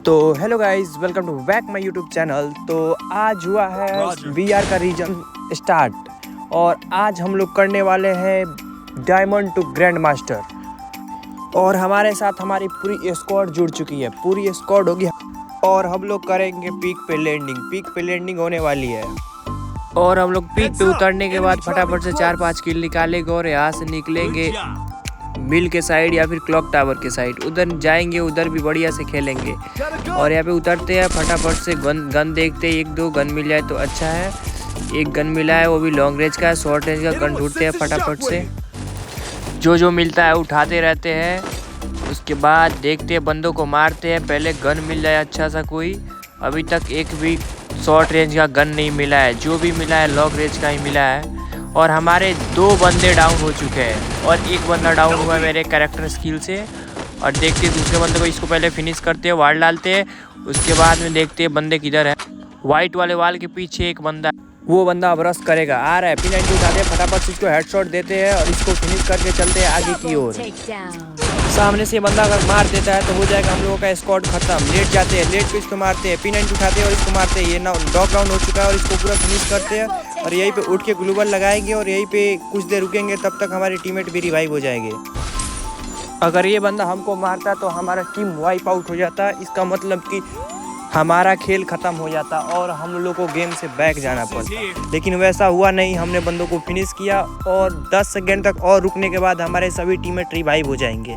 तो hello guys, welcome to back my YouTube channel. तो आज हुआ है वीआर का रीजन स्टार्ट और आज हम लोग करने वाले हैं डायमंड टू ग्रैंड मास्टर। और हमारे साथ हमारी पूरी स्क्वाड जुड़ चुकी है, पूरी स्क्वाड होगी और हम लोग करेंगे पीक पे लैंडिंग होने वाली है। और हम लोग पीक पे उतरने के बाद फटाफट से 4-5 किल निकालेंगे और यहाँ से निकलेंगे मिल के साइड या फिर क्लॉक टावर के साइड, उधर जाएंगे, उधर भी बढ़िया से खेलेंगे। और यहाँ पे उतरते हैं, फटाफट से गन देखते हैं, 1-2 गन मिल जाए तो अच्छा है। एक गन मिला है, वो भी लॉन्ग रेंज का है, शॉर्ट रेंज का गन ढूंढते हैं फटाफट से, जो मिलता है उठाते रहते हैं। उसके बाद देखते हैं, बंदों को मारते हैं, पहले गन मिल जाए अच्छा सा कोई। अभी तक एक भी शॉर्ट रेंज का गन नहीं मिला है, जो भी मिला है लॉन्ग रेंज का ही मिला है। और हमारे 2 बंदे डाउन हो चुके हैं और एक बंदा डाउन हुआ है मेरे कैरेक्टर स्किल से। और देखते हैं दूसरे बंदे को, इसको पहले फिनिश करते हैं, वाल डालते हैं, उसके बाद में देखते हैं बंदे किधर है। वाइट वाले वाल के पीछे एक बंदा, वो बंदा अब रश करेगा, आ रहा है। P90 उठाते हैं, फटाफट से इसको हेडशॉट देते हैं और इसको फिनिश करके चलते हैं आगे की ओर। सामने से बंदा अगर मार देता है तो हो जाएगा हम लोगों का स्क्वाड खत्म। लेट जाते हैं, लेट पे इसको मारते हैं, P90 उठाते हैं और इसको मारते हैं। ये नॉक डाउन हो चुका है और इसको पूरा फिनिश करते हैं और यहीं पे उठ के ग्लूबल लगाएंगे और यहीं पे कुछ देर रुकेंगे, तब तक हमारे टीममेट भी रिवाइव हो जाएंगे। अगर ये बंदा हमको मारता तो हमारा टीम वाइप आउट हो जाता, इसका मतलब कि हमारा खेल ख़त्म हो जाता और हम लोग को गेम से बैक जाना पड़ता। लेकिन वैसा हुआ नहीं, हमने बंदों को फिनिश किया और 10 सेकेंड तक और रुकने के बाद हमारे सभी टीममेट रिवाइव हो जाएंगे।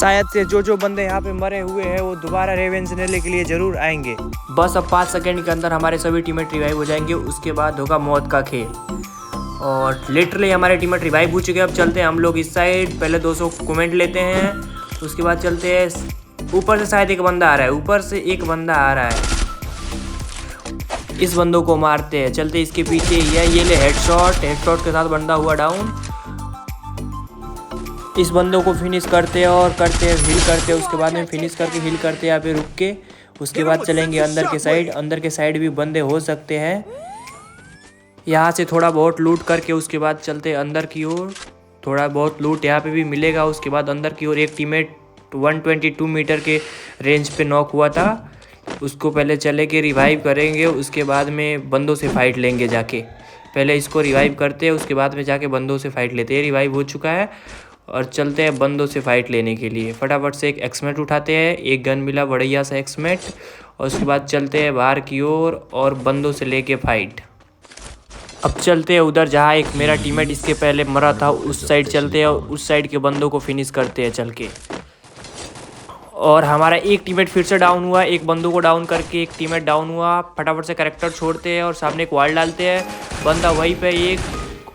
शायद से जो बंदे यहाँ पे मरे हुए हैं वो दोबारा रेवेंज लेने के लिए ज़रूर आएंगे। बस अब 5 सेकेंड के अंदर हमारे सभी टीममेट रिवाइव हो जाएंगे, उसके बाद होगा मौत का खेल। और लिटरली हमारे टीममेट रिवाइव हो चुके हैं। अब चलते हैं हम लोग इस साइड, पहले 200 कमेंट लेते हैं, उसके बाद चलते हैं। ऊपर से शायद एक बंदा आ रहा है, ऊपर से एक बंदा आ रहा है, इस बंदों को मारते हैं। चलते इसके पीछे ये ले हेडशॉट के साथ बंदा हुआ डाउन। इस बंदों को फिनिश करते हैं और करते हैं हील करते हैं, उसके बाद में फिनिश करके हील करते हैं यहाँ पे रुक के। उसके बाद चलेंगे अंदर के साइड भी बंदे हो सकते हैं। यहाँ से थोड़ा बहुत लूट करके उसके बाद चलते हैं अंदर की ओर, थोड़ा बहुत लूट यहाँ पे भी मिलेगा। उसके बाद अंदर की ओर एक टीममेट 122 मीटर के रेंज पे नॉक हुआ था, उसको पहले चले के रिवाइव करेंगे, उसके बाद में बंदों से फाइट लेंगे जाके। पहले इसको रिवाइव करते हैं, उसके बाद में जाके बंदों से फाइट लेते हैं। रिवाइव हो चुका है और चलते हैं बंदों से फाइट लेने के लिए। फटाफट से एक एक्समेट उठाते हैं, एक गन मिला बढ़िया सा एक्समेट, और उसके बाद चलते हैं बाहर की ओर और बंदों से लेके फाइट। अब चलते हैं उधर जहाँ एक मेरा टीममेट इसके पहले मरा था, उस साइड चलते हैं और उस साइड के बंदों को फिनिश करते हैं चल के। और हमारा एक टीममेट फिर से डाउन हुआ, एक बंदों को डाउन करके एक टीममेट डाउन हुआ। फटाफट से कैरेक्टर छोड़ते हैं और सामने एक वाल डालते हैं, बंदा वहीं पे एक,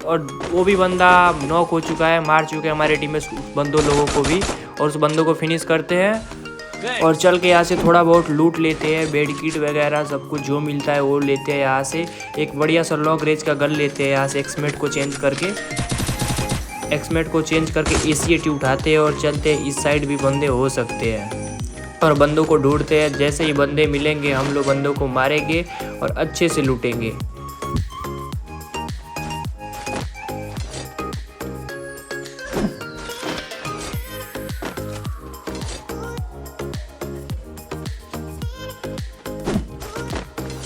और वो भी बंदा नॉक हो चुका है, मार चुके हैं हमारे टीम में बंदों लोगों को भी, और उस बंदों को फिनिश करते हैं। और चल के यहाँ से थोड़ा बहुत लूट लेते हैं, बेड किट वगैरह सब कुछ जो मिलता है वो लेते हैं। यहाँ से एक बढ़िया सा लॉन्ग रेंज का गन लेते हैं, यहाँ से एक्समेट को चेंज करके ACAT उठाते हैं और चलते हैं। इस साइड भी बंदे हो सकते हैं और बंदों को ढूंढते हैं। जैसे ही बंदे मिलेंगे हम लोग बंदों को मारेंगे और अच्छे से लूटेंगे।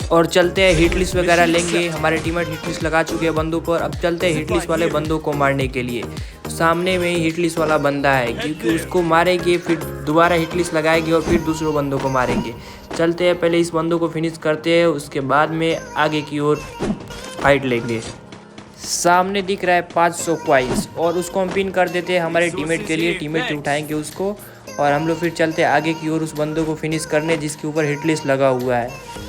और चलते हैं हिट लिस्ट वगैरह लेंगे, हमारे टीममेट हिट लिस्ट लगा चुके हैं बंदों पर। अब चलते हैं हिट लिस्ट वाले बंदों को मारने के लिए। सामने में ही हिट लिस्ट वाला बंदा है, क्योंकि उसको मारेंगे फिर दोबारा हिट लिस्ट लगाएंगे और फिर दूसरों बंदों को मारेंगे। चलते हैं, पहले इस बंदों को फिनिश करते हैं, उसके बाद में आगे की ओर फाइट लेंगे। सामने दिख रहा है 500 क्वाइंस और उसको हम पिन कर देते हैं हमारे टीममेट के लिए। टीममेट उठाएंगे उसको और हम लोग फिर चलते हैं आगे की ओर उस बंदों को फिनिश करने जिसके ऊपर हिट लिस्ट लगा हुआ है।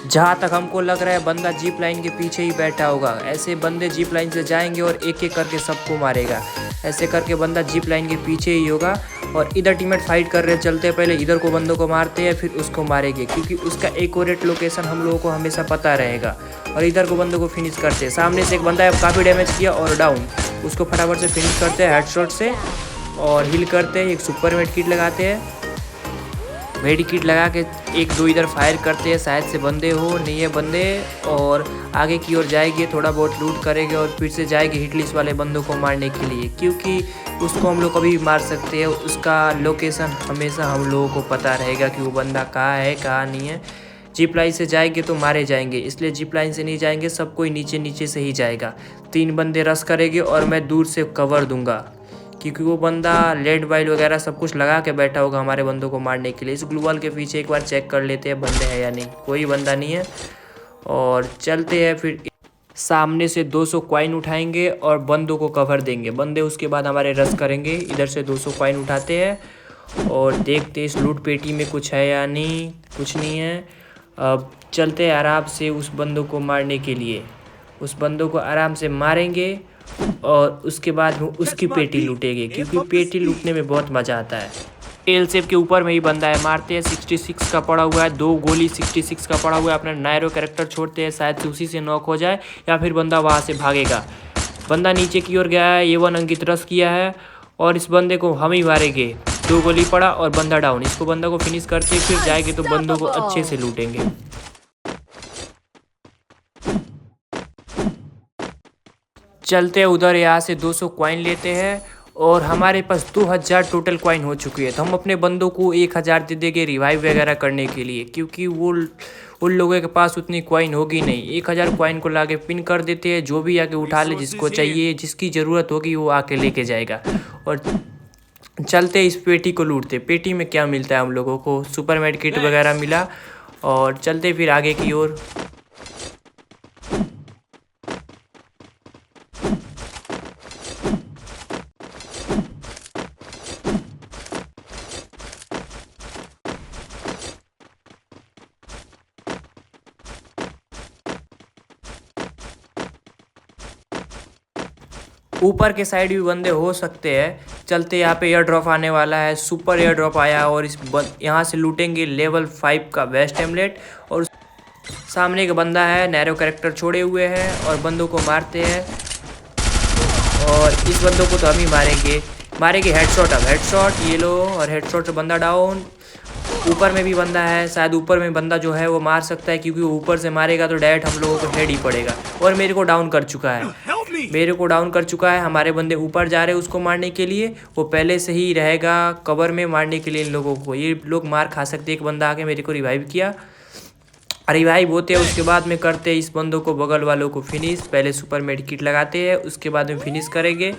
जहाँ तक हमको लग रहा है बंदा जीप लाइन के पीछे ही बैठा होगा। ऐसे बंदे जीप लाइन से जाएंगे और एक एक करके सबको मारेगा। ऐसे करके बंदा जीप लाइन के पीछे ही होगा और इधर टीममेट फाइट कर रहे चलते हैं। पहले इधर को बंदों को मारते हैं, फिर उसको मारेंगे, क्योंकि उसका एक्यूरेट लोकेशन हम लोगों को हमेशा पता रहेगा। और इधर को बंदों को फिनिश करते हैं। सामने से एक बंदा है, काफ़ी डैमेज किया और डाउन, उसको फटाफट से फिनिश करते हैं हेडशॉट से और हील करते हैं। एक सुपर मेड किट लगाते हैं मेडी किट लगा के एक दो इधर फायर करते हैं, शायद से बंदे हो, नहीं है बंदे। और आगे की ओर जाएंगे, थोड़ा बहुत लूट करेंगे और फिर से जाएंगे हिट लिस्ट वाले बंदों को मारने के लिए, क्योंकि उसको हम लोग कभी भी मार सकते हैं। उसका लोकेशन हमेशा हम लोगों को पता रहेगा कि वो बंदा कहाँ है कहाँ नहीं है। जिप लाइन से जाएंगे तो मारे जाएंगे, इसलिए जिप लाइन से नहीं जाएंगे, सब कोई नीचे नीचे से ही जाएगा। 3 बंदे रश करेंगे और मैं दूर से कवर दूंगा, क्योंकि वो बंदा लेड वाइल वगैरह सब कुछ लगा के बैठा होगा हमारे बंदों को मारने के लिए। इस ग्लू वॉल के पीछे एक बार चेक कर लेते हैं बंदे हैं या नहीं। कोई बंदा नहीं है और चलते हैं फिर। सामने से 200 कॉइन उठाएंगे और बंदों को कवर देंगे। बंदे उसके बाद हमारे रश करेंगे। इधर से 200 कॉइन उठाते हैं और देखते इस लूट पेटी में कुछ है या नहीं। कुछ नहीं है। अब चलते हैं आराम से उस बंदों को मारने के लिए। उस बंदों को आराम से मारेंगे और उसके बाद उसकी पेटी लूटेंगे, क्योंकि पेटी लूटने में बहुत मज़ा आता है। एल शेप के ऊपर में ही बंदा है, मारते हैं। 66 का पड़ा हुआ है, 2 गोली 66 का पड़ा हुआ है। अपना नैरो कैरेक्टर छोड़ते हैं, शायद से उसी से नॉक हो जाए या फिर बंदा वहाँ से भागेगा। बंदा नीचे की ओर गया है, A1 अंकित रश किया है और इस बंदे को हम ही मारेंगे। 2 गोली पड़ा और बंदा डाउन। इसको बंदा को फिनिश करते फिर जाएंगे तो बंदों को अच्छे से लूटेंगे। चलते हैं उधर, यहाँ से 200 कॉइन लेते हैं और हमारे पास 2000 टोटल कॉइन हो चुकी है। तो हम अपने बंदों को 1000 दे देंगे रिवाइव वगैरह करने के लिए, क्योंकि वो उन लोगों के पास उतनी कॉइन होगी नहीं। 1000 कॉइन को लाके पिन कर देते हैं, जो भी आके उठा ले, जिसको चाहिए जिसकी ज़रूरत होगी वो आके लेके जाएगा। और चलते इस पेटी को लूटते। पेटी में क्या मिलता है हम लोगों को, सुपर मेड किट वगैरह मिला। और चलते फिर आगे की ओर। ऊपर के साइड भी बंदे हो सकते हैं। चलते यहाँ पे एयर ड्रॉप आने वाला है, सुपर एयर ड्रॉप आया और यहाँ से लूटेंगे लेवल 5 का बेस्ट एमलेट। और सामने का बंदा है, नैरो कैरेक्टर छोड़े हुए हैं और बंदों को मारते हैं। और इस बंदों को तो हम ही मारेंगे हेडशॉट। अब हेडशॉट ये लो और हेडशॉट से बंदा डाउन। ऊपर में भी बंदा है, शायद ऊपर में बंदा जो है वो मार सकता है, क्योंकि वो ऊपर से मारेगा तो डायरेक्ट हम लोगों को हेड ही पड़ेगा। और मेरे को डाउन कर चुका है। हमारे बंदे ऊपर जा रहे हैं उसको मारने के लिए। वो पहले से ही रहेगा कवर में मारने के लिए इन लोगों को। ये लोग मार खा सकते। एक बंदा आके मेरे को रिवाइव किया। रिवाइव होते हैं, उसके बाद में करते हैं इस बंदों को, बगल वालों को फिनिश। पहले सुपर मेड किट लगाते हैं, उसके बाद में फिनिश करेंगे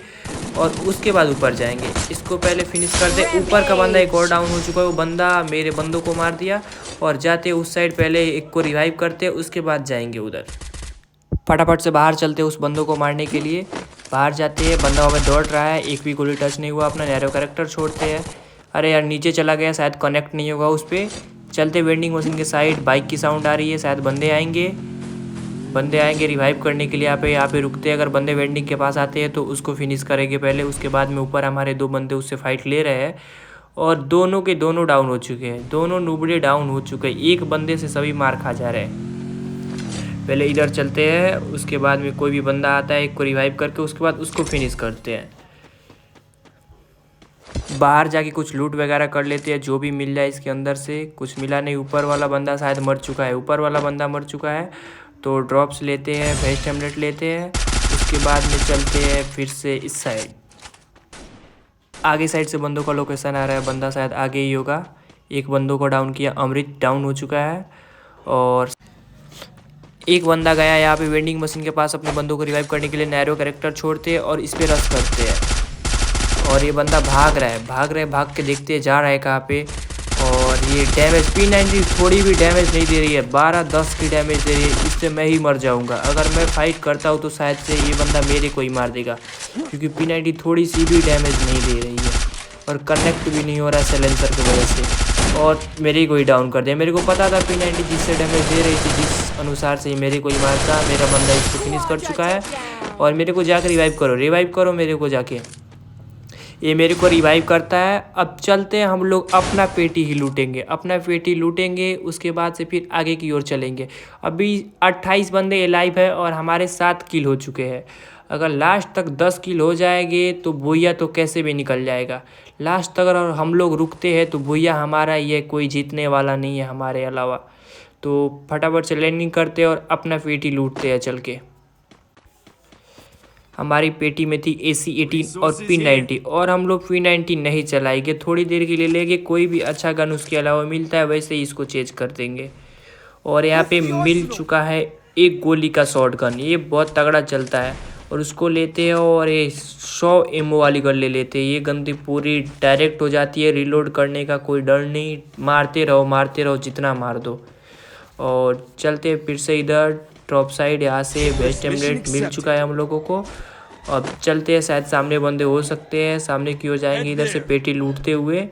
और उसके बाद ऊपर जाएंगे। इसको पहले फिनिश करते। ऊपर का बंदा एक और डाउन हो चुका है, वो बंदा मेरे बंदों को मार दिया। और जाते उस साइड पहले एक को रिवाइव करते, उसके बाद जाएंगे उधर। फटाफट से बाहर चलते उस बंदों को मारने के लिए। बाहर जाते हैं, बंदा हमें दौड़ रहा है, एक भी गोली टच नहीं हुआ। अपना नैरो कैरेक्टर छोड़ते हैं। अरे यार नीचे चला गया, शायद कनेक्ट नहीं होगा उस पर। चलते वेंडिंग मशीन के साइड, बाइक की साउंड आ रही है, शायद बंदे आएंगे रिवाइव करने के लिए। यहाँ पे रुकते हैं। अगर बंदे वेंडिंग के पास आते हैं तो उसको फिनिश करेंगे पहले, उसके बाद में ऊपर हमारे 2 बंदे उससे फाइट ले रहे हैं और दोनों के दोनों डाउन हो चुके हैं। दोनों नुबड़े डाउन हो चुके हैं, एक बंदे से सभी मार खा जा रहे हैं। पहले इधर चलते हैं, उसके बाद में कोई भी बंदा आता है एक को रिवाइव करके, उसके बाद उसको फिनिश करते हैं। बाहर जाके कुछ लूट वगैरह कर लेते हैं, जो भी मिल जाए इसके अंदर से। कुछ मिला नहीं। ऊपर वाला बंदा शायद मर चुका है। तो ड्रॉप्स लेते हैं, बेस्ट एमलेट लेते हैं। उसके बाद में चलते हैं फिर से इस साइड। आगे साइड से बंदों का लोकेशन आ रहा है, बंदा शायद आगे ही होगा। एक बंदों को डाउन किया, अमृत डाउन हो चुका है। और एक बंदा गया यहाँ पे वेंडिंग मशीन के पास अपने बंदों को रिवाइव करने के लिए। नैरो कैरेक्टर छोड़ते हैं और इस पर रश करते हैं। और ये बंदा भाग के देखते हैं जा रहा है कहाँ पे। और ये डैमेज P90 थोड़ी भी डैमेज नहीं दे रही है, 12-10 की डैमेज दे रही है। इससे मैं ही मर जाऊंगा। अगर मैं फाइट करता हूँ तो शायद से ये बंदा मेरे को ही मार देगा, क्योंकि P90 थोड़ी सी भी डैमेज नहीं दे रही है और कनेक्ट भी नहीं हो रहा है साइलेंसर की वजह से। और मेरे को ही डाउन कर दिया। मेरे को पता था P90 जिससे डैमेज दे रही थी, जिस अनुसार से मेरे को ही मारता। मेरा बंदा इसको फिनिश कर चुका है और मेरे को जाकर रिवाइव करो मेरे को जाके। ये मेरे को रिवाइव करता है। अब चलते हैं हम लोग अपना पेटी लूटेंगे। उसके बाद से फिर आगे की ओर चलेंगे। अभी 28 बंदे लाइव है और हमारे 7 किल हो चुके हैं। अगर लास्ट तक 10 किल हो जाएंगे तो भूया तो कैसे भी निकल जाएगा। लास्ट तक अगर हम लोग रुकते हैं तो भूया हमारा ही है, कोई जीतने वाला नहीं है हमारे अलावा। तो फटाफट से लैंडिंग करते हैं और अपना पेटी लूटते हैं चल के। हमारी पेटी में थी AC-18 और P90 और हम लोग P90 नहीं चलाएंगे, थोड़ी देर के लिए लेंगे। कोई भी अच्छा गन उसके अलावा मिलता है वैसे ही इसको चेंज कर देंगे। और यहाँ पे मिल चुका है एक गोली का शॉट गन, ये बहुत तगड़ा चलता है और उसको लेते हैं। और ये 100 एमओ वाली गन ले लेते हैं। ये गन तो पूरी डायरेक्ट हो जाती है, रिलोड करने का कोई डर नहीं, मारते रहो जितना मार दो। और चलते हैं फिर से इधर टॉप साइड। यहाँ से बेस्ट टेम्पलेट मिल चुका है हम लोगों को। अब चलते हैं, शायद सामने बंदे हो सकते हैं, सामने की ओर जाएंगे इधर से पेटी लूटते हुए।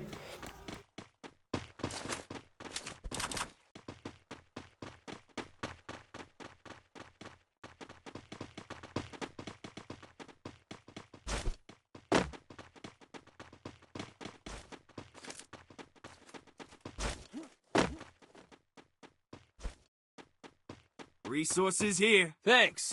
Resources here. Thanks.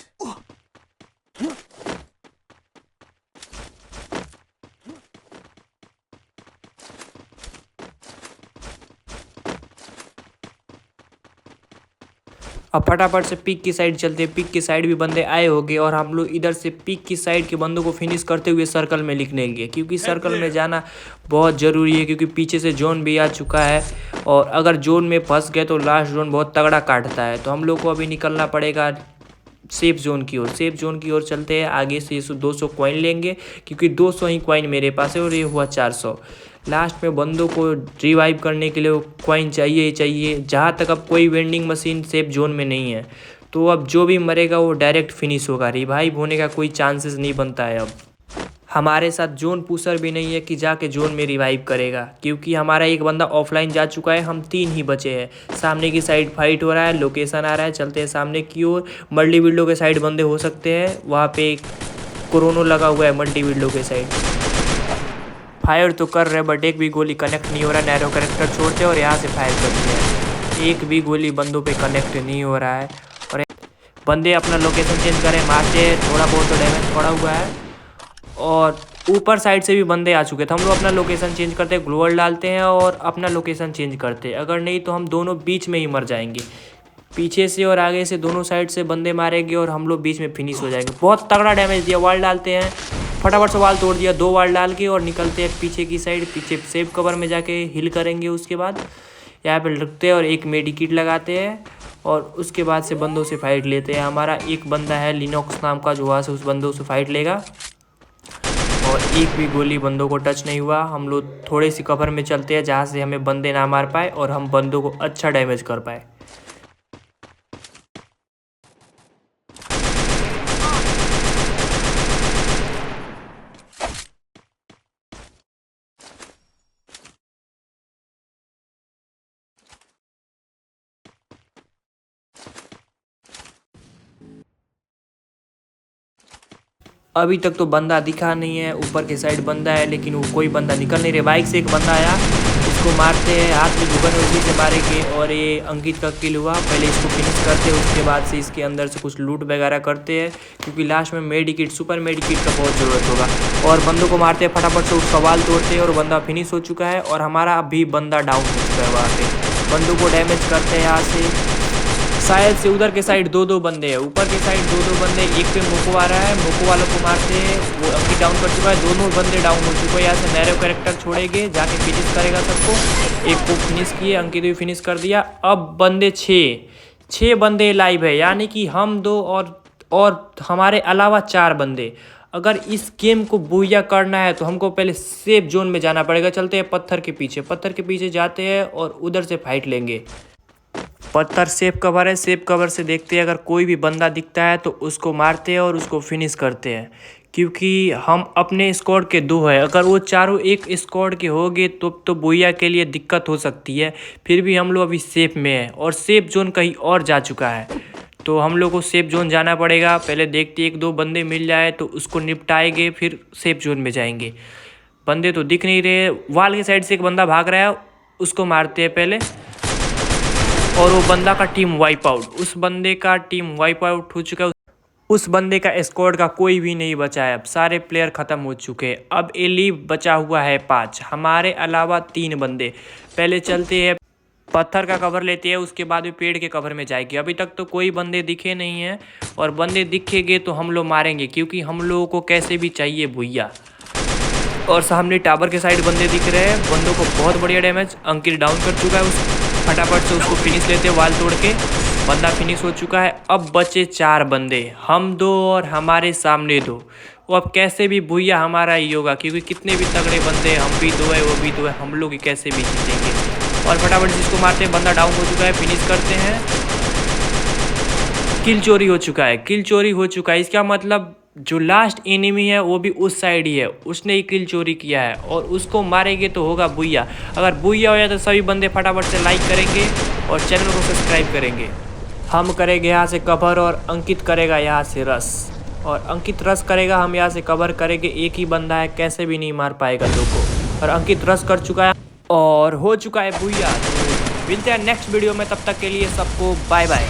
अब फटाफट से पीक की साइड चलते हैं। पीक की साइड भी बंदे आए होंगे और हम लोग इधर से पीक की साइड के बंदों को फिनिश करते हुए सर्कल में लिखनेंगे, क्योंकि सर्कल में जाना बहुत ज़रूरी है, क्योंकि पीछे से जोन भी आ चुका है। और अगर जोन में फंस गए तो लास्ट जोन बहुत तगड़ा काटता है। तो हम लोग को अभी निकलना पड़ेगा सेफ जोन की ओर। सेफ जोन की ओर चलते हैं। आगे से 200 कॉइन लेंगे, क्योंकि 200 ही कॉइन मेरे पास है और ये हुआ 400। लास्ट में बंदों को रिवाइव करने के लिए वो कॉइन चाहिए ही चाहिए। जहाँ तक अब कोई वेंडिंग मशीन सेफ जोन में नहीं है, तो अब जो भी मरेगा वो डायरेक्ट फिनिश होगा, रिवाइव होने का कोई चांसेस नहीं बनता है। अब हमारे साथ जोन पुशर भी नहीं है कि जाके जोन में रिवाइव करेगा, क्योंकि हमारा एक बंदा ऑफलाइन जा चुका है, हम 3 ही बचे हैं। सामने की साइड फाइट हो रहा है, लोकेशन आ रहा है, चलते हैं सामने की ओर। मल्टी विंडो के साइड बंदे हो सकते हैं, वहाँ पे कोरोनो लगा हुआ है मल्टी विंडो के साइड। फायर तो कर रहे बट एक भी गोली कनेक्ट नहीं हो रहा। नैरो कनेक्टर छोड़ते हैं और यहाँ से फायर करते हैं, एक भी गोली बंदों पे कनेक्ट नहीं हो रहा है। और बंदे अपना लोकेशन चेंज करें, मारते हैं, थोड़ा बहुत तो डैमेज पड़ा हुआ है। और ऊपर साइड से भी बंदे आ चुके थे। हम लोग अपना लोकेशन चेंज करते हैं, ग्लोअल डालते हैं और अपना लोकेशन चेंज करते हैं। अगर नहीं तो हम दोनों बीच में ही मर जाएंगे। पीछे से और आगे से दोनों साइड से बंदे मारेंगे और हम लोग बीच में फिनिश हो जाएंगे। बहुत तगड़ा डैमेज दिया। वाल डालते हैं, फटाफट से वाल तोड़ दिया, 2 वाल डाल के, और निकलते हैं पीछे की साइड। पीछे सेफ कवर में जाके हिल करेंगे। उसके बाद यहाँ पे लगते हैं और एक मेडिकिट लगाते हैं और उसके बाद से बंदों से फाइट लेते हैं। हमारा एक बंदा है लिनोक्स नाम का, जो वहाँ से उस बंदों से फाइट लेगा। और एक भी गोली बंदों को टच नहीं हुआ। हम लोग थोड़े सी कवर में चलते हैं जहाँ से हमें बंदे ना मार पाए और हम बंदों को अच्छा डैमेज कर पाए। अभी तक तो बंदा दिखा नहीं है। ऊपर के साइड बंदा है लेकिन वो कोई बंदा निकल नहीं रहा। बाइक से एक बंदा आया, इसको मारते हैं, हाथ में जुगन उसी से मारेंगे। और ये अंकित का किल हुआ। पहले इसको फिनिश करते हैं, उसके बाद से इसके अंदर से कुछ लूट वगैरह करते हैं, क्योंकि लास्ट में मेडिकिट, सुपर मेडिकिट का बहुत ज़रूरत होगा। और बंदों को मारते हैं, फटाफट से उसका वाल तोड़ते हैं और बंदा फिनिश हो चुका है। और हमारा अभी बंदा डाउन हो चुका है। वहाँ पे बंदों को डैमेज करते हैं। यहाँ से शायद से उधर के साइड 2-2 बंदे हैं, ऊपर के साइड 2-2 बंदे। एक पे मोको आ रहा है, मोको वालों को मारते हैं, वो अंकित डाउन कर चुका है। दोनों बंदे डाउन हो चुके हैं। यहाँ से नैरो कैरेक्टर छोड़ेंगे, जाके फिनिश करेगा सबको। एक को फिनिश किए, अंकित भी फिनिश कर दिया। अब बंदे 6 बंदे लाइव है, यानी कि हम 2 और हमारे अलावा 4 बंदे। अगर इस गेम को बुया करना है तो हमको पहले सेफ जोन में जाना पड़ेगा। चलते हैं पत्थर के पीछे जाते हैं और उधर से फाइट लेंगे। पत्थर सेफ कवर है, सेफ कवर से देखते हैं, अगर कोई भी बंदा दिखता है तो उसको मारते हैं और उसको फिनिश करते हैं, क्योंकि हम अपने स्क्वाड के 2 हैं। अगर वो चारों एक स्क्वाड के हो गए तो बुया के लिए दिक्कत हो सकती है। फिर भी हम लोग अभी सेफ में हैं और सेफ जोन कहीं और जा चुका है, तो हम लोग को सेफ जोन जाना पड़ेगा। पहले देखते 1-2 बंदे मिल जाए तो उसको निपटाएंगे, फिर सेफ जोन में जाएंगे। बंदे तो दिख नहीं रहे। वाल की साइड से एक बंदा भाग रहा है, उसको मारते हैं पहले। और वो बंदा का टीम वाइप आउट, उस बंदे का टीम वाइप आउट हो चुका है। उस बंदे का स्क्वाड का कोई भी नहीं बचा है, अब सारे प्लेयर ख़त्म हो चुके हैं। अब एलिव बचा हुआ है 5, हमारे अलावा 3 बंदे। पहले चलते हैं, पत्थर का कवर लेते हैं, उसके बाद भी पेड़ के कवर में जाएगी। अभी तक तो कोई बंदे दिखे नहीं हैं, और बंदे दिखेंगे तो हम लोग मारेंगे, क्योंकि हम लोगों को कैसे भी चाहिए भुइया। और सामने टावर के साइड बंदे दिख रहे हैं, बंदों को बहुत बढ़िया डैमेज। अंकित डाउन कर चुका है, उस फटाफट से उसको फिनिश लेते हैं वाल तोड़ के। बंदा फिनिश हो चुका है। अब बचे 4 बंदे, हम 2 और हमारे सामने 2। वो अब कैसे भी भुइया हमारा ही होगा, क्योंकि कितने भी तगड़े बंदे, हम भी 2 है, वो भी 2 है, हम लोग ही कैसे भी जीतेंगे। और फटाफट से इसको मारते हैं, बंदा डाउन हो चुका है, फिनिश करते हैं। किल चोरी हो चुका है, किल चोरी हो चुका है। इसका मतलब जो लास्ट एनिमी है वो भी उस साइड ही है, उसने ही किल चोरी किया है, और उसको मारेंगे तो होगा बुइया। अगर बुइया हो जाए तो सभी बंदे फटाफट से लाइक करेंगे और चैनल को सब्सक्राइब करेंगे। हम करेंगे यहाँ से कवर, और अंकित करेगा यहाँ से रस, और अंकित रस करेगा, हम यहाँ से कवर करेंगे। एक ही बंदा है, कैसे भी नहीं मार पाएगा दो को, और अंकित रस कर चुका है और हो चुका है बुइया। तो मिलते हैं नेक्स्ट वीडियो में, तब तक के लिए सबको बाय बाय।